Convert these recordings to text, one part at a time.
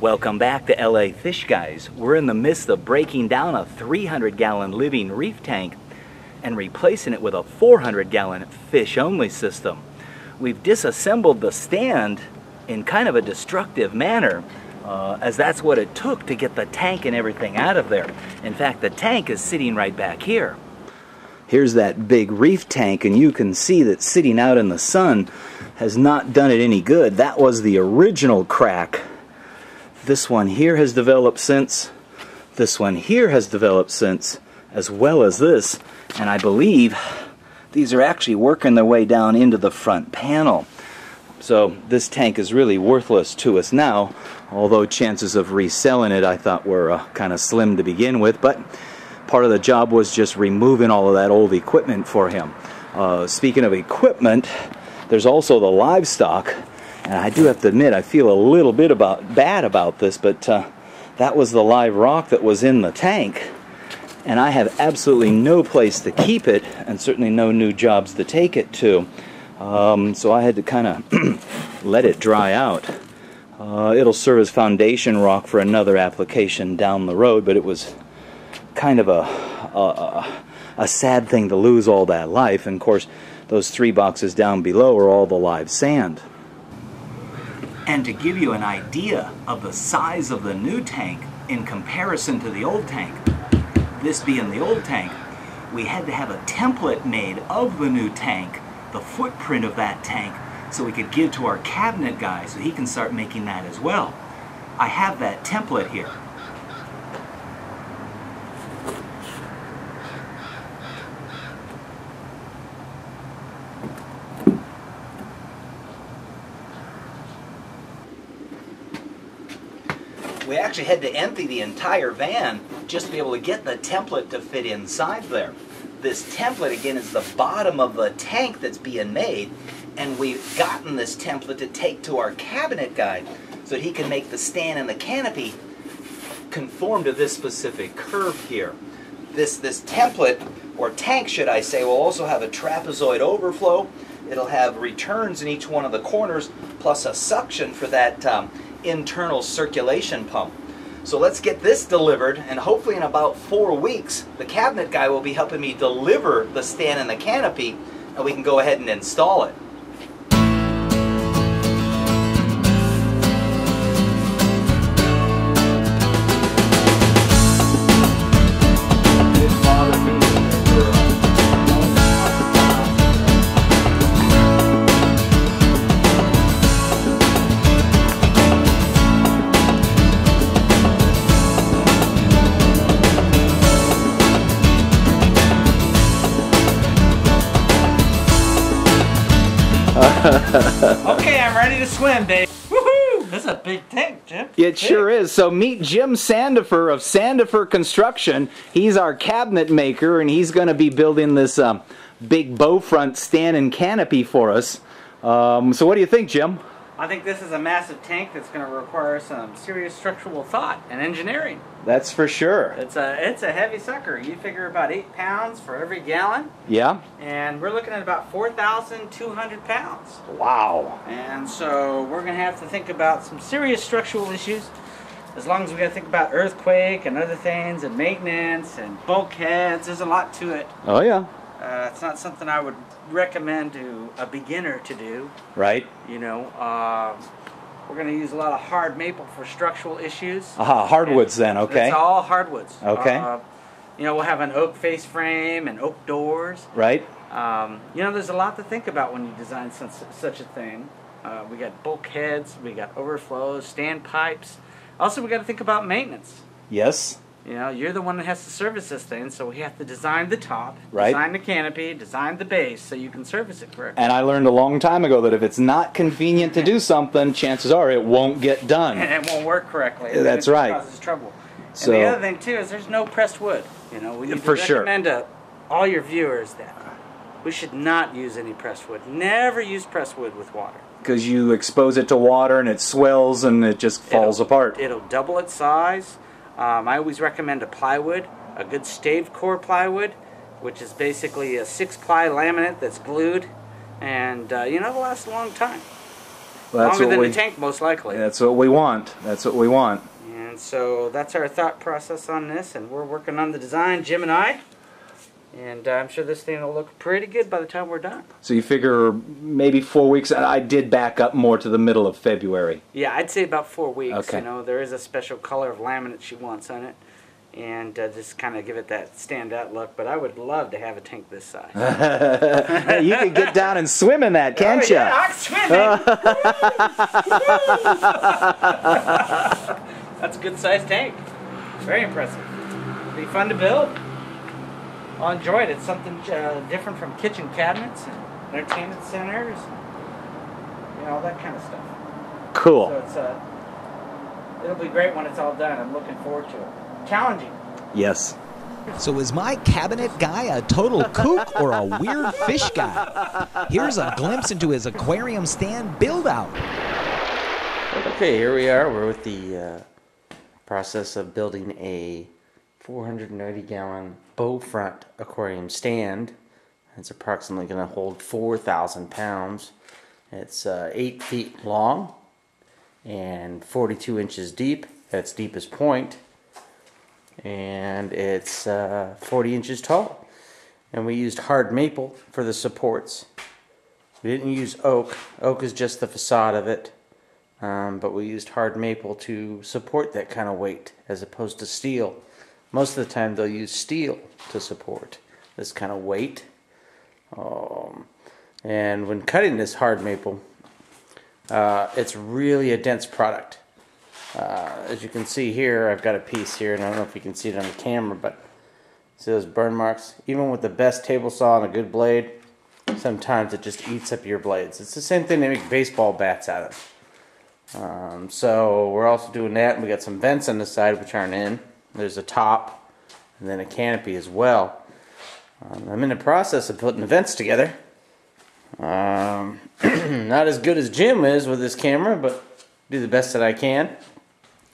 Welcome back to LA Fishguys. We're in the midst of breaking down a 300-gallon living reef tank and replacing it with a 400-gallon fish-only system. We've disassembled the stand in kind of a destructive manner, as that's what it took to get the tank and everything out of there. In fact, the tank is sitting right back here. Here's that big reef tank, and you can see that sitting out in the sun has not done it any good. That was the original crack. This one here has developed since. This one here has developed since, as well as this. And I believe these are actually working their way down into the front panel. So this tank is really worthless to us now, although chances of reselling it I thought were kind of slim to begin with. But part of the job was just removing all of that old equipment for him. Speaking of equipment, there's also the livestock, and I do have to admit I feel a little bit bad about this, but that was the live rock that was in the tank, and I have absolutely no place to keep it, and certainly no new jobs to take it to. So I had to kind of let it dry out. It'll serve as foundation rock for another application down the road, but it was kind of a sad thing to lose all that life. And of course, those 3 boxes down below are all the live sand. And to give you an idea of the size of the new tank in comparison to the old tank, this being the old tank, we had to have a template made of the new tank, the footprint of that tank, so we could give to our cabinet guy so he can start making that as well. I have that template here. We actually had to empty the entire van just to be able to get the template to fit inside there. This template, again, is the bottom of the tank that's being made, and we've gotten this template to take to our cabinet guy so that he can make the stand and the canopy conform to this specific curve here. This template, or tank should I say, will also have a trapezoid overflow. It'll have returns in each one of the corners, plus a suction for that internal circulation pump. So let's get this delivered, and hopefully in about 4 weeks the cabinet guy will be helping me deliver the stand and the canopy, and we can go ahead and install it. Okay, I'm ready to swim, babe. Woohoo! This is a big tank, Jim. It sure is. So meet Jim Sandifer of Sandifer Construction. He's our cabinet maker, and he's going to be building this big Bowfront stand and canopy for us. So what do you think, Jim? I think this is a massive tank that's going to require some serious structural thought and engineering. That's for sure. It's a heavy sucker. You figure about 8 pounds for every gallon. Yeah. And we're looking at about 4,200 pounds. Wow. And so we're going to have to think about some serious structural issues. As long as we got to think about earthquake and other things and maintenance and bulkheads, there's a lot to it. Oh yeah. It's not something I would recommend to a beginner to do. Right. You know, we're going to use a lot of hard maple for structural issues. Hardwoods then, okay. It's all hardwoods. Okay. You know, we'll have an oak face frame and oak doors. Right. You know, there's a lot to think about when you design such a thing. We got bulkheads, we got overflows, standpipes. Also, we got to think about maintenance. Yes. You know, you're the one that has to service this thing, so we have to design the top, right, design the canopy, design the base, so you can service it correctly. And I learned a long time ago that if it's not convenient to do something, chances are it won't get done. And it won't work correctly. That's right. It causes trouble. So, and the other thing, too, is there's no pressed wood. You know, we need to recommend to all your viewers that we should not use any pressed wood. Never use pressed wood with water. Because you expose it to water and it swells and it just falls apart. It'll double its size. I always recommend a plywood, a good staved core plywood, which is basically a 6-ply laminate that's glued, and you know, it'll last a long time. Well, longer than the tank, most likely. That's what we want. That's what we want. And so that's our thought process on this, and we're working on the design, Jim and I. And I'm sure this thing will look pretty good by the time we're done. So you figure maybe 4 weeks? I did back up more to the middle of February. Yeah, I'd say about 4 weeks. Okay. You know, there is a special color of laminate she wants on it. And just kind of give it that stand-out look. But I would love to have a tank this size. You can get down and swim in that, can't you? Yeah, I'm swimming. That's a good-sized tank. Very impressive. It'll be fun to build. I'll enjoy it. It's something different from kitchen cabinets and entertainment centers, and all that kind of stuff. Cool. So it'll be great when it's all done. I'm looking forward to it. Challenging. Yes. So is my cabinet guy a total kook or a weird fish guy? Here's a glimpse into his aquarium stand build-out. Okay, here we are. We're with the process of building a 490-gallon Bowfront aquarium stand. It's approximately going to hold 4,000 pounds. It's 8 feet long and 42 inches deep at its deepest point. And it's 40 inches tall. And we used hard maple for the supports. We didn't use oak. Oak is just the facade of it. But we used hard maple to support that kind of weight as opposed to steel. Most of the time they'll use steel to support this kind of weight. And when cutting this hard maple, it's really a dense product. As you can see here, I've got a piece here, and I don't know if you can see it on the camera, but see those burn marks? Even with the best table saw and a good blade, sometimes it just eats up your blades. It's the same thing they make baseball bats out of. So we're also doing that, and we got some vents on the side which aren't in. There's a top and then a canopy as well. I'm in the process of putting the vents together. Not as good as Jim is with his camera, but do the best that I can.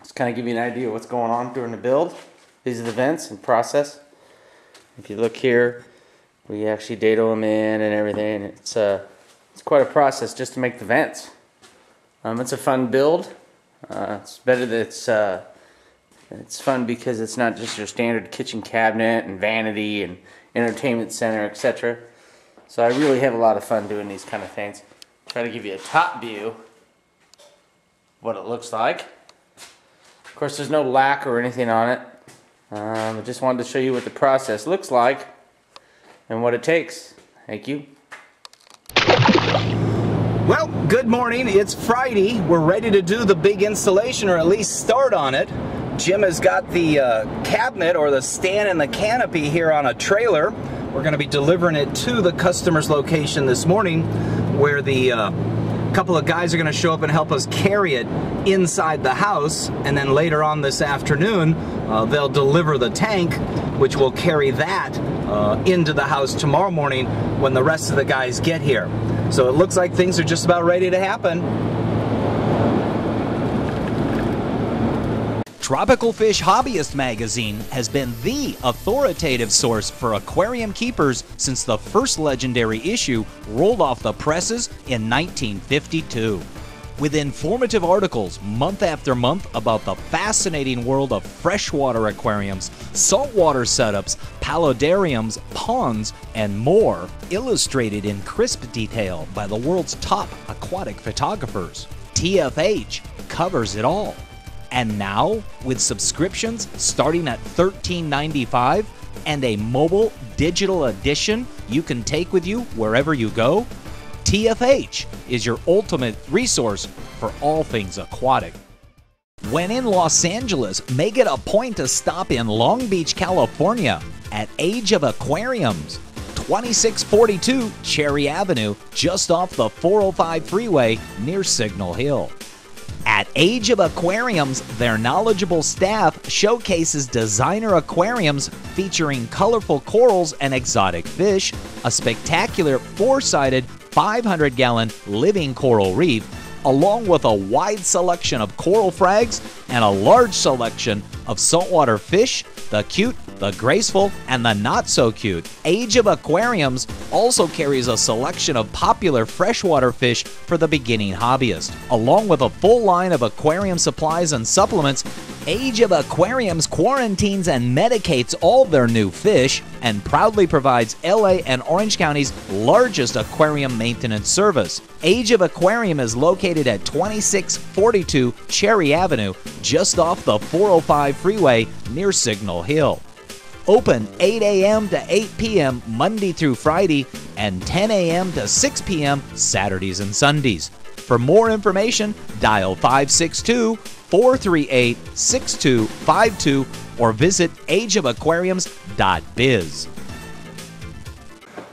Just kind of give you an idea of what's going on during the build. These are the vents in process. If you look here, we actually dado them in and everything. It's quite a process just to make the vents. It's a fun build. It's better that it's fun because it's not just your standard kitchen cabinet and vanity and entertainment center, etc. So I really have a lot of fun doing these kind of things. Try to give you a top view of what it looks like. Of course, there's no lacquer or anything on it. I just wanted to show you what the process looks like and what it takes. Thank you. Well, good morning. It's Friday. We're ready to do the big installation, or at least start on it. Jim has got the cabinet or the stand and the canopy here on a trailer. We're going to be delivering it to the customer's location this morning, where the couple of guys are going to show up and help us carry it inside the house, and then later on this afternoon they'll deliver the tank, which will carry that into the house tomorrow morning when the rest of the guys get here. So it looks like things are just about ready to happen. Tropical Fish Hobbyist magazine has been the authoritative source for aquarium keepers since the first legendary issue rolled off the presses in 1952. With informative articles month after month about the fascinating world of freshwater aquariums, saltwater setups, paludariums, ponds, and more, illustrated in crisp detail by the world's top aquatic photographers. TFH covers it all. And now, with subscriptions starting at $13.95 and a mobile digital edition you can take with you wherever you go, TFH is your ultimate resource for all things aquatic. When in Los Angeles, make it a point to stop in Long Beach, California at Age of Aquariums, 2642 Cherry Avenue, just off the 405 freeway near Signal Hill. At Age of Aquariums, their knowledgeable staff showcases designer aquariums featuring colorful corals and exotic fish, a spectacular four-sided 500-gallon living coral reef, along with a wide selection of coral frags and a large selection of saltwater fish, the cute the graceful, and the not-so-cute. Age of Aquariums also carries a selection of popular freshwater fish for the beginning hobbyist. Along with a full line of aquarium supplies and supplements, Age of Aquariums quarantines and medicates all their new fish and proudly provides LA and Orange County's largest aquarium maintenance service. Age of Aquarium is located at 2642 Cherry Avenue, just off the 405 freeway near Signal Hill. Open 8 a.m. to 8 p.m. Monday through Friday and 10 a.m. to 6 p.m. Saturdays and Sundays. For more information, dial 562-438-6252 or visit ageofaquariums.biz.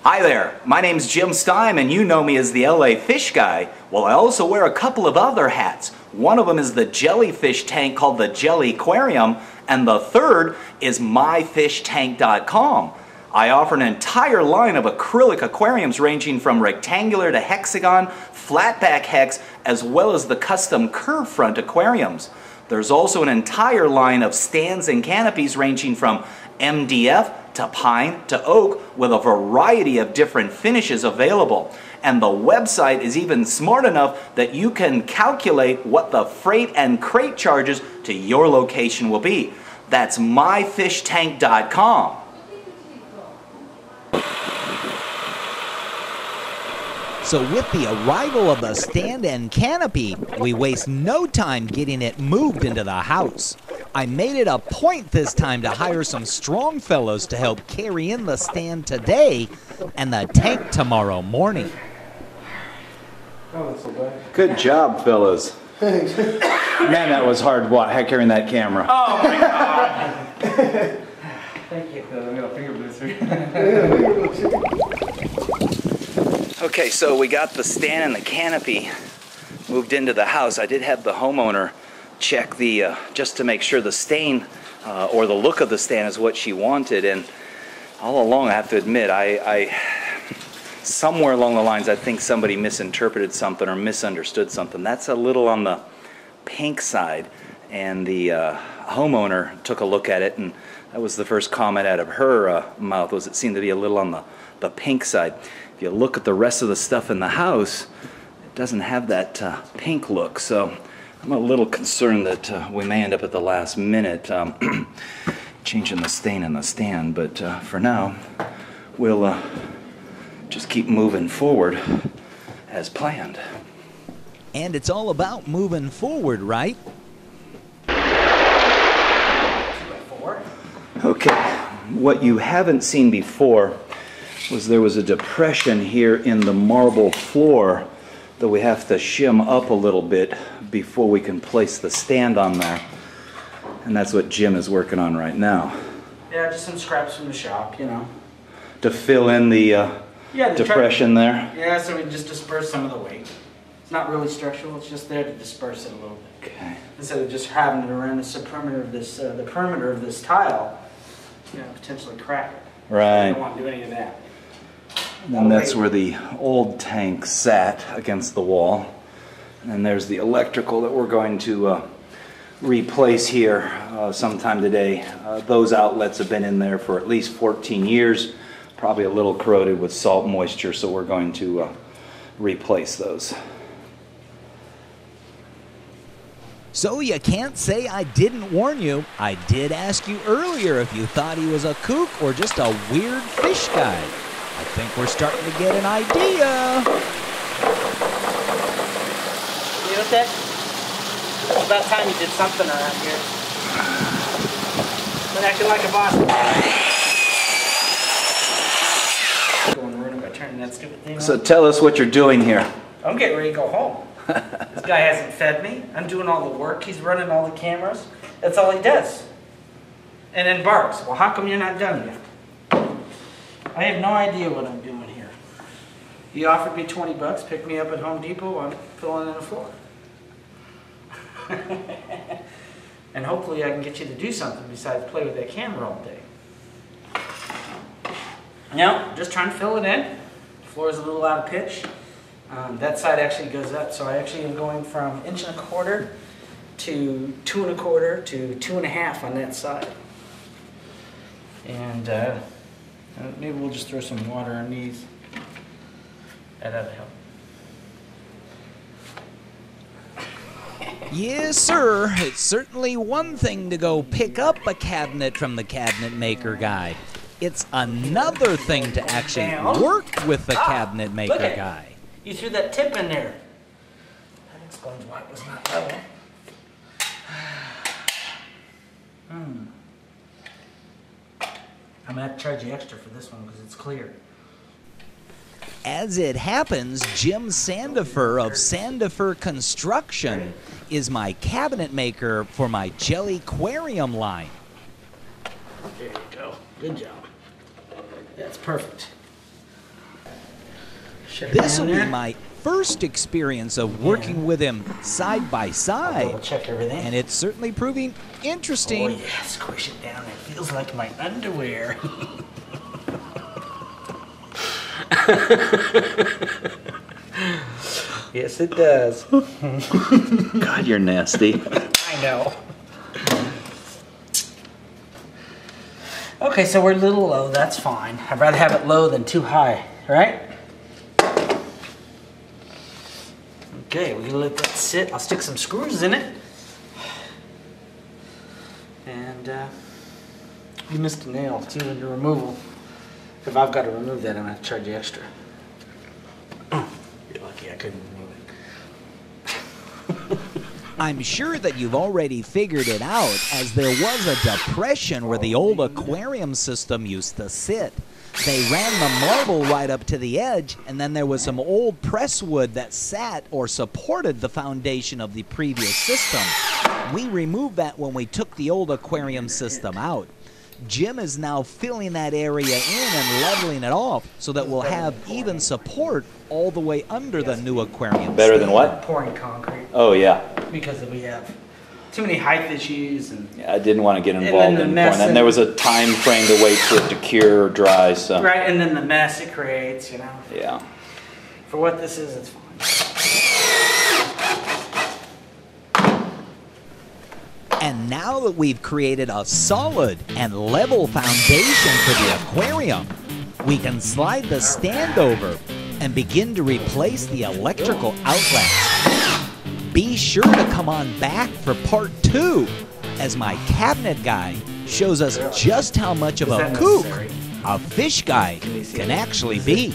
Hi there, my name's Jim Stein and you know me as the LA Fish Guy. Well, I also wear a couple of other hats. One of them is the jellyfish tank called the Jelly Aquarium, and the third is myfishtank.com. I offer an entire line of acrylic aquariums ranging from rectangular to hexagon, flatback hex, as well as the custom curve front aquariums. There's also an entire line of stands and canopies ranging from MDF to pine to oak with a variety of different finishes available. And the website is even smart enough that you can calculate what the freight and crate charges to your location will be. That's myfishtank.com. So with the arrival of the stand and canopy, we waste no time getting it moved into the house. I made it a point this time to hire some strong fellows to help carry in the stand today and the tank tomorrow morning. Oh, that's so bad. Good job, fellas. Thanks. Man, that was hard carrying that camera. Oh my God. Thank you. I got a finger booster. Okay, so we got the stand and the canopy moved into the house. I did have the homeowner check the, just to make sure the stain or the look of the stand is what she wanted. And all along, I have to admit, somewhere along the lines, I think somebody misinterpreted something or misunderstood something. That's a little on the pink side. And the homeowner took a look at it, and that was the first comment out of her mouth, was it seemed to be a little on the pink side. If you look at the rest of the stuff in the house, it doesn't have that pink look. So I'm a little concerned that we may end up at the last minute changing the stain in the stand. But for now, we'll just keep moving forward as planned. And it's all about moving forward, right? Okay, what you haven't seen before was there was a depression here in the marble floor that we have to shim up a little bit before we can place the stand on there. And that's what Jim is working on right now. Yeah, just some scraps from the shop, you know. To fill in the depression there? Yeah, so we just disperse some of the weight. It's not really structural, it's just there to disperse it a little bit. Okay. Instead of just having it around the perimeter of this, tile, you know, potentially crack it. Right. I don't want to do any of that. And that's where the old tank sat against the wall. And there's the electrical that we're going to replace here sometime today. Those outlets have been in there for at least 14 years, probably a little corroded with salt moisture, so we're going to replace those. So you can't say I didn't warn you. I did ask you earlier if you thought he was a kook or just a weird fish guy. I think we're starting to get an idea. You know that? It's about time you did something around here. Been acting like a boss. Going to ruin it by turning that stupid thing So on. tell us what you're doing here. I'm getting ready to go home. This guy hasn't fed me. I'm doing all the work. He's running all the cameras. That's all he does. And then barks. Well, how come you're not done yet? I have no idea what I'm doing here. He offered me 20 bucks, picked me up at Home Depot. I'm filling in the floor. And hopefully I can get you to do something besides play with that camera all day. No, just trying to fill it in. The floor is a little out of pitch. That side actually goes up, so I actually am going from 1 1/4" to 2 1/4" to 2 1/2 on that side. And maybe we'll just throw some water on these. That'll help. Yes, sir. It's certainly one thing to go pick up a cabinet from the cabinet maker guy. It's another thing to actually work with the cabinet maker guy. You threw that tip in there. That explains why it was not level. I'm gonna have to charge you extra for this one because it's clear. As it happens, Jim Sandifer of Sandifer Construction is my cabinet maker for my Jelly Aquarium line. There you go. Good job. That's perfect. This will be my first experience of working with him side by side, check everything. and it's certainly proving interesting. Oh yeah, squish it down. It feels like my underwear. Yes, it does. God, you're nasty. I know. Okay, so we're a little low. That's fine. I'd rather have it low than too high, right? Okay, we're gonna let that sit. I'll stick some screws in it. And you missed a nail too in the removal. If I've got to remove that, I'm gonna have to charge you extra. You're lucky I couldn't remove it. I'm sure that you've already figured it out, as there was a depression where the old aquarium system used to sit. They ran the marble right up to the edge, and then there was some old press wood that sat or supported the foundation of the previous system. We removed that when we took the old aquarium system out. Jim is now filling that area in and leveling it off so that we'll have even support all the way under the new aquarium. Better than what? Pouring concrete. Oh, yeah. Because we have too many height issues and Yeah, I didn't want to get involved in pouring that. And there was a time frame to wait for it to cure or dry, so. right, and then the mess it creates, you know. Yeah. For what this is, it's fine. And now that we've created a solid and level foundation for the aquarium, we can slide the stand over and begin to replace the electrical outlets. Be sure to come on back for part 2 as my cabinet guy shows us just how much of a kook a fish guy can actually be.